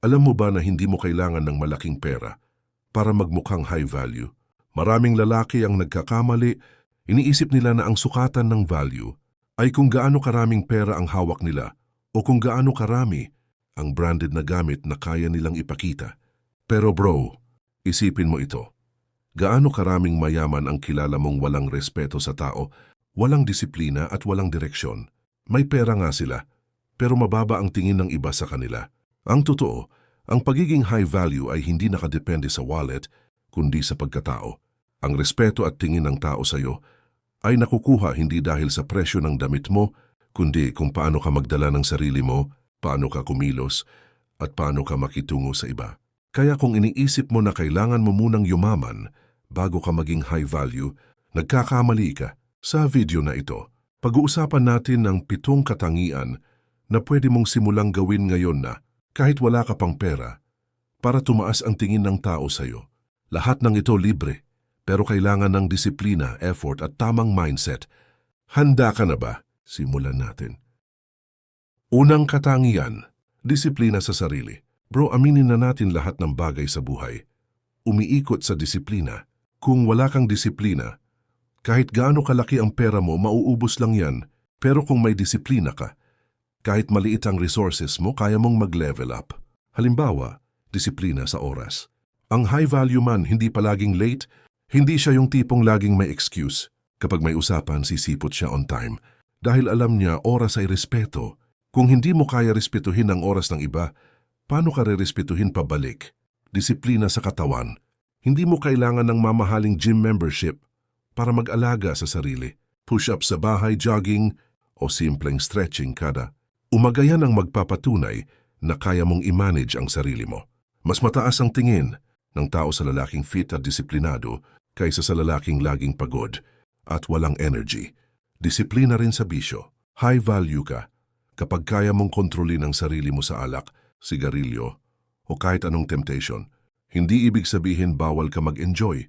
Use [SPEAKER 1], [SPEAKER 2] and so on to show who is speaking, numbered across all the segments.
[SPEAKER 1] Alam mo ba na hindi mo kailangan ng malaking pera para magmukhang high value? Maraming lalaki ang nagkakamali, iniisip nila na ang sukatan ng value ay kung gaano karaming pera ang hawak nila o kung gaano karami ang branded na gamit na kaya nilang ipakita. Pero bro, isipin mo ito. Gaano karaming mayaman ang kilala mong walang respeto sa tao, walang disiplina at walang direksyon? May pera nga sila, pero mababa ang tingin ng iba sa kanila. Ang totoo, ang pagiging high value ay hindi nakadepende sa wallet, kundi sa pagkatao. Ang respeto at tingin ng tao sa iyo ay nakukuha hindi dahil sa presyo ng damit mo, kundi kung paano ka magdala ng sarili mo, paano ka kumilos, at paano ka makitungo sa iba. Kaya kung iniisip mo na kailangan mo munang yumaman bago ka maging high value, nagkakamali ka. Sa video na ito, pag-uusapan natin ang 7 katangian na pwede mong simulang gawin ngayon na kahit wala ka pang pera, para tumaas ang tingin ng tao sa iyo. Lahat ng ito libre, pero kailangan ng disiplina, effort at tamang mindset. Handa ka na ba? Simulan natin. Unang katangian, disiplina sa sarili. Bro, aminin na natin lahat ng bagay sa buhay. Umiikot sa disiplina. Kung wala kang disiplina, kahit gaano kalaki ang pera mo, mauubos lang yan. Pero kung may disiplina ka, kahit maliit ang resources mo, kaya mong mag-level up. Halimbawa, disiplina sa oras. Ang high-value man hindi palaging late, hindi siya yung tipong laging may excuse. Kapag may usapan, sisipot siya on time. Dahil alam niya, oras ay respeto. Kung hindi mo kaya respetuhin ang oras ng iba, paano ka re-respetuhin pabalik? Disiplina sa katawan. Hindi mo kailangan ng mamahaling gym membership para mag-alaga sa sarili. Push-up sa bahay, jogging, o simpleng stretching kada. Umagayan ang magpapatunay na kaya mong i-manage ang sarili mo. Mas mataas ang tingin ng tao sa lalaking fit at disiplinado kaysa sa lalaking laging pagod at walang energy. Disiplina rin sa bisyo. High value ka kapag kaya mong kontrolin ang sarili mo sa alak, sigarilyo, o kahit anong temptation. Hindi ibig sabihin bawal ka mag-enjoy,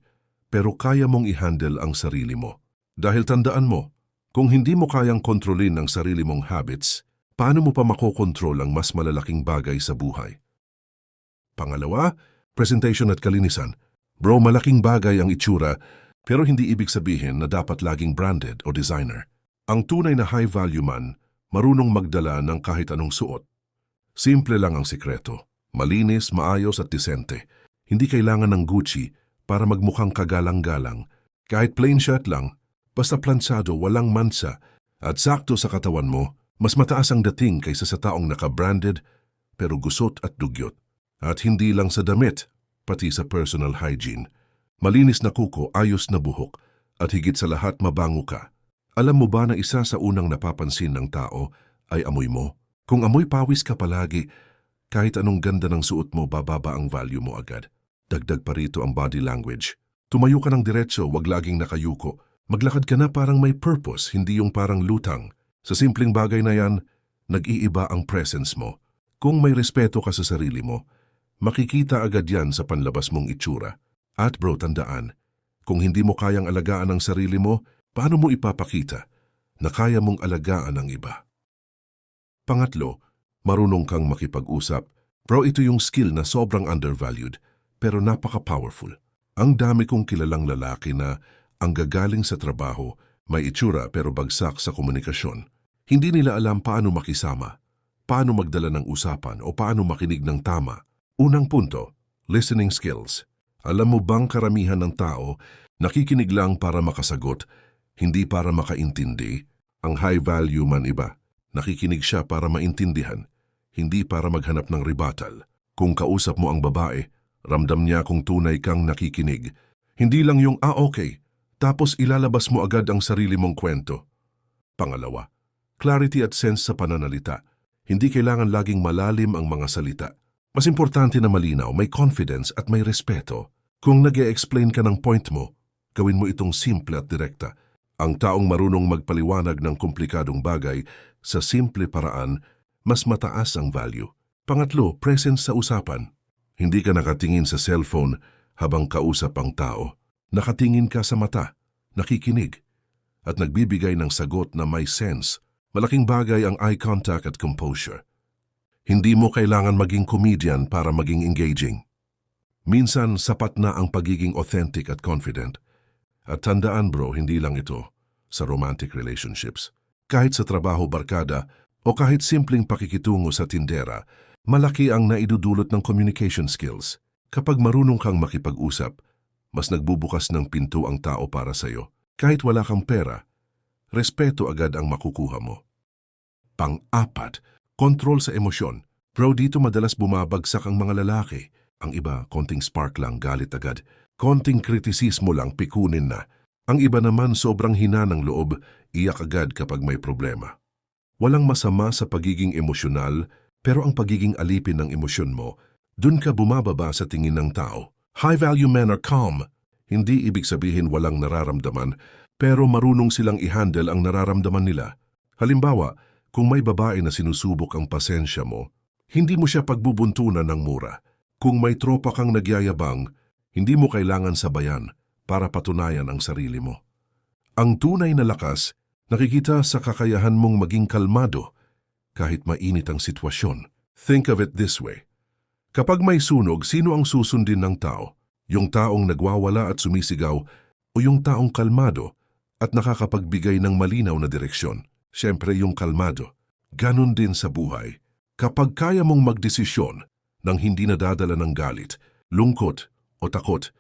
[SPEAKER 1] pero kaya mong i-handle ang sarili mo. Dahil tandaan mo, kung hindi mo kayang kontrolin ang sarili mong habits, paano mo pa makokontrol ang mas malalaking bagay sa buhay? Pangalawa, presentation at kalinisan. Bro, malaking bagay ang itsura, pero hindi ibig sabihin na dapat laging branded o designer. Ang tunay na high-value man, marunong magdala ng kahit anong suot. Simple lang ang sikreto. Malinis, maayos at disente. Hindi kailangan ng Gucci para magmukhang kagalang-galang. Kahit plain shirt lang, basta plansado, walang mansa, at sakto sa katawan mo, mas mataas ang dating kaysa sa taong naka-branded pero gusot at dugyot. At hindi lang sa damit, pati sa personal hygiene. Malinis na kuko, ayos na buhok, at higit sa lahat mabango ka. Alam mo ba na isa sa unang napapansin ng tao ay amoy mo? Kung amoy pawis ka palagi, kahit anong ganda ng suot mo, bababa ang value mo agad. Dagdag pa rito ang body language. Tumayo ka ng diretso, wag laging nakayuko. Maglakad ka na parang may purpose, hindi yung parang lutang. Sa simpleng bagay na yan, nag-iiba ang presence mo. Kung may respeto ka sa sarili mo, makikita agad yan sa panlabas mong itsura. At bro, tandaan, kung hindi mo kayang alagaan ang sarili mo, paano mo ipapakita na kaya mong alagaan ang iba? Pangatlo, marunong kang makipag-usap. Bro, ito yung skill na sobrang undervalued, pero napaka-powerful. Ang dami kong kilalang lalaki na ang gagaling sa trabaho, may itsura pero bagsak sa komunikasyon. Hindi nila alam paano makisama, paano magdala ng usapan o paano makinig ng tama. Unang punto, listening skills. Alam mo bang karamihan ng tao nakikinig lang para makasagot, hindi para makaintindi? Ang high value man iba, nakikinig siya para maintindihan, hindi para maghanap ng rebuttal. Kung kausap mo ang babae, ramdam niya kung tunay kang nakikinig. Hindi lang yung okay, tapos ilalabas mo agad ang sarili mong kwento. Pangalawa, clarity at sense sa pananalita. Hindi kailangan laging malalim ang mga salita. Mas importante na malinaw, may confidence at may respeto. Kung nag-e-explain ka ng point mo, gawin mo itong simple at direkta. Ang taong marunong magpaliwanag ng komplikadong bagay sa simple paraan, mas mataas ang value. Pangatlo, presence sa usapan. Hindi ka nakatingin sa cellphone habang kausap ang tao. Nakatingin ka sa mata, nakikinig, at nagbibigay ng sagot na may sense. Malaking bagay ang eye contact at composure. Hindi mo kailangan maging comedian para maging engaging. Minsan, sapat na ang pagiging authentic at confident. At tandaan bro, hindi lang ito sa romantic relationships. Kahit sa trabaho barkada o kahit simpleng pakikitungo sa tindera, malaki ang naidudulot ng communication skills. Kapag marunong kang makipag-usap, mas nagbubukas ng pinto ang tao para sa'yo. Kahit wala kang pera, respeto agad ang makukuha mo. Pang-apat, control sa emosyon. Bro, dito madalas bumabagsak ang mga lalaki. Ang iba, konting spark lang, galit agad. Konting kritisismo lang, pikunin na. Ang iba naman, sobrang hina ng loob, iyak agad kapag may problema. Walang masama sa pagiging emosyonal, pero ang pagiging alipin ng emosyon mo, dun ka bumababa sa tingin ng tao. High-value men are calm. Hindi ibig sabihin walang nararamdaman, pero marunong silang i-handle ang nararamdaman nila. Halimbawa, kung may babae na sinusubok ang pasensya mo, hindi mo siya pagbubuntunan ng mura. Kung may tropa kang nagyayabang, hindi mo kailangan sabayan para patunayan ang sarili mo. Ang tunay na lakas, nakikita sa kakayahan mong maging kalmado kahit mainit ang sitwasyon. Think of it this way. Kapag may sunog, sino ang susundin ng tao? Yung taong nagwawala at sumisigaw o yung taong kalmado at nakakapagbigay ng malinaw na direksyon? Siyempre yung kalmado. Ganon din sa buhay. Kapag kaya mong magdesisyon nang hindi nadadala ng galit, lungkot o takot,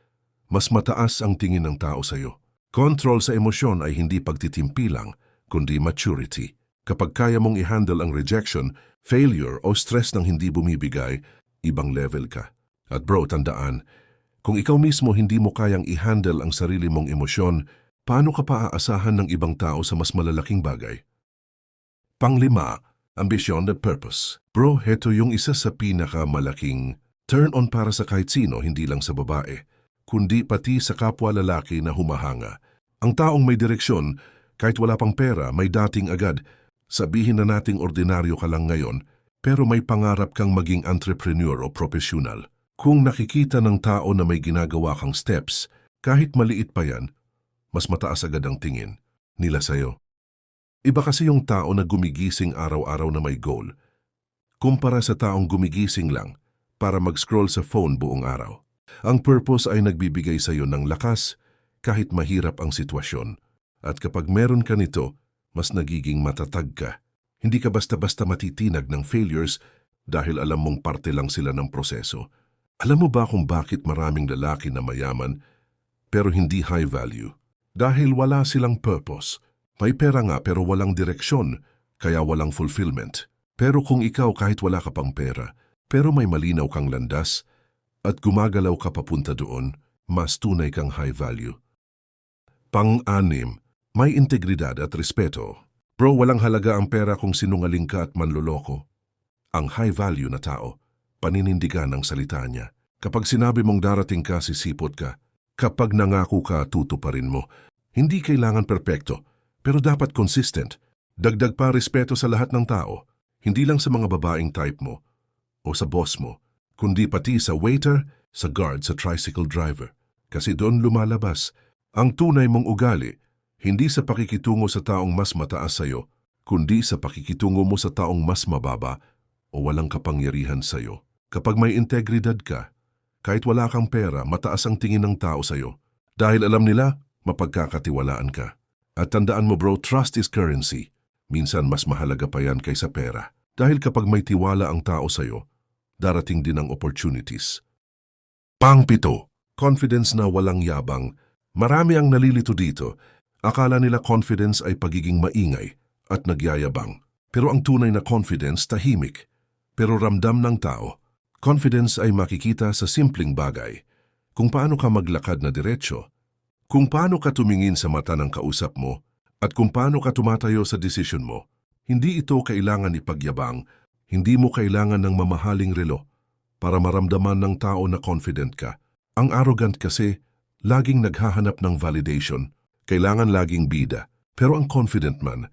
[SPEAKER 1] mas mataas ang tingin ng tao sa iyo. Control sa emosyon ay hindi pagtitimpi lang, kundi maturity. Kapag kaya mong i-handle ang rejection, failure o stress nang hindi bumibigay, ibang level ka. At bro, tandaan, kung ikaw mismo hindi mo kayang i-handle ang sarili mong emosyon, paano ka pa aasahan ng ibang tao sa mas malalaking bagay? Panglima, ambisyon at purpose. Bro, heto yung isa sa pinakamalaking turn-on para sa kahit sino, hindi lang sa babae, kundi pati sa kapwa lalaki na humahanga. Ang taong may direksyon, kahit wala pang pera, may dating agad. Sabihin na nating ordinaryo ka lang ngayon, pero may pangarap kang maging entrepreneur o professional. Kung nakikita ng tao na may ginagawa kang steps, kahit maliit pa yan, mas mataas agad ang tingin nila sa'yo. Iba kasi yung tao na gumigising araw-araw na may goal, kumpara sa taong gumigising lang para mag-scroll sa phone buong araw. Ang purpose ay nagbibigay sa iyo ng lakas kahit mahirap ang sitwasyon. At kapag meron ka nito, mas nagiging matatag ka. Hindi ka basta-basta matitinag ng failures dahil alam mong parte lang sila ng proseso. Alam mo ba kung bakit maraming lalaki na mayaman pero hindi high value? Dahil wala silang purpose. May pera nga pero walang direksyon, kaya walang fulfillment. Pero kung ikaw kahit wala ka pang pera, pero may malinaw kang landas, at gumagalaw ka papunta doon, mas tunay kang high value. Pang-anim, may integridad at respeto. Bro, walang halaga ang pera kung sinungaling ka at manloloko. Ang high value na tao, paninindigan ang salita niya. Kapag sinabi mong darating ka, sisipot ka. Kapag nangako ka, tutuparin mo. Hindi kailangan perpekto, pero dapat consistent. Dagdag pa respeto sa lahat ng tao, hindi lang sa mga babaeng type mo o sa boss mo, kundi pati sa waiter, sa guard, sa tricycle driver. Kasi doon lumalabas ang tunay mong ugali, hindi sa pakikitungo sa taong mas mataas sa'yo, kundi sa pakikitungo mo sa taong mas mababa o walang kapangyarihan sa'yo. Kapag may integridad ka, kahit wala kang pera, mataas ang tingin ng tao sa'yo. Dahil alam nila, mapagkakatiwalaan ka. At tandaan mo bro, trust is currency. Minsan mas mahalaga pa yan kaysa pera. Dahil kapag may tiwala ang tao sa'yo, darating din ang opportunities. Pang-pito, confidence na walang yabang. Marami ang nalilito dito. Akala nila confidence ay pagiging maingay at nagyayabang. Pero ang tunay na confidence tahimik. Pero ramdam ng tao. Confidence ay makikita sa simpleng bagay. Kung paano ka maglakad na diretsyo, kung paano ka tumingin sa mata ng kausap mo, at kung paano ka tumatayo sa desisyon mo. Hindi ito kailangan ipagyabang, hindi mo kailangan ng mamahaling relo para maramdaman ng tao na confident ka. Ang arrogant kasi, laging naghahanap ng validation, kailangan laging bida. Pero ang confident man,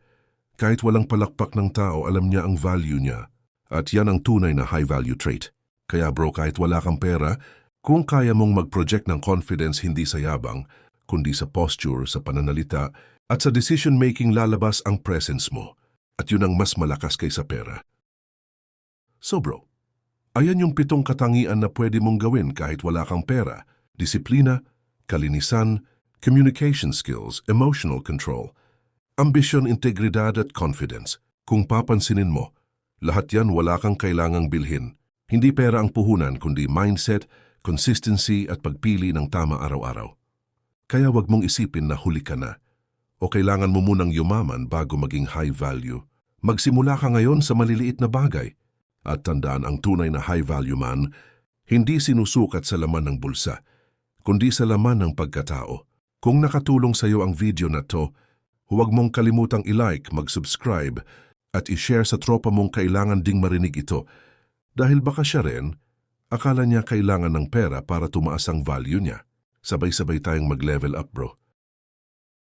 [SPEAKER 1] kahit walang palakpak ng tao, alam niya ang value niya. At yan ang tunay na high value trait. Kaya bro, kahit wala kang pera, kung kaya mong mag-project ng confidence hindi sa yabang, kundi sa posture, sa pananalita, at sa decision-making lalabas ang presence mo. At yun ang mas malakas kaysa pera. So bro, ayan yung 7 katangian na pwede mong gawin kahit wala kang pera: disiplina, kalinisan, communication skills, emotional control, ambisyon, integridad at confidence. Kung papansinin mo, lahat yan wala kang kailangang bilhin. Hindi pera ang puhunan kundi mindset, consistency at pagpili ng tama araw-araw. Kaya wag mong isipin na huli ka na o kailangan mo munang yumaman bago maging high value. Magsimula ka ngayon sa maliliit na bagay. At tandaan, ang tunay na high value man, hindi sinusukat sa laman ng bulsa, kundi sa laman ng pagkatao. Kung nakatulong sa iyo ang video na to, huwag mong kalimutang i-like, mag-subscribe, at i-share sa tropa mong kailangan ding marinig ito. Dahil baka siya rin, akala niya kailangan ng pera para tumaas ang value niya. Sabay-sabay tayong mag-level up, bro.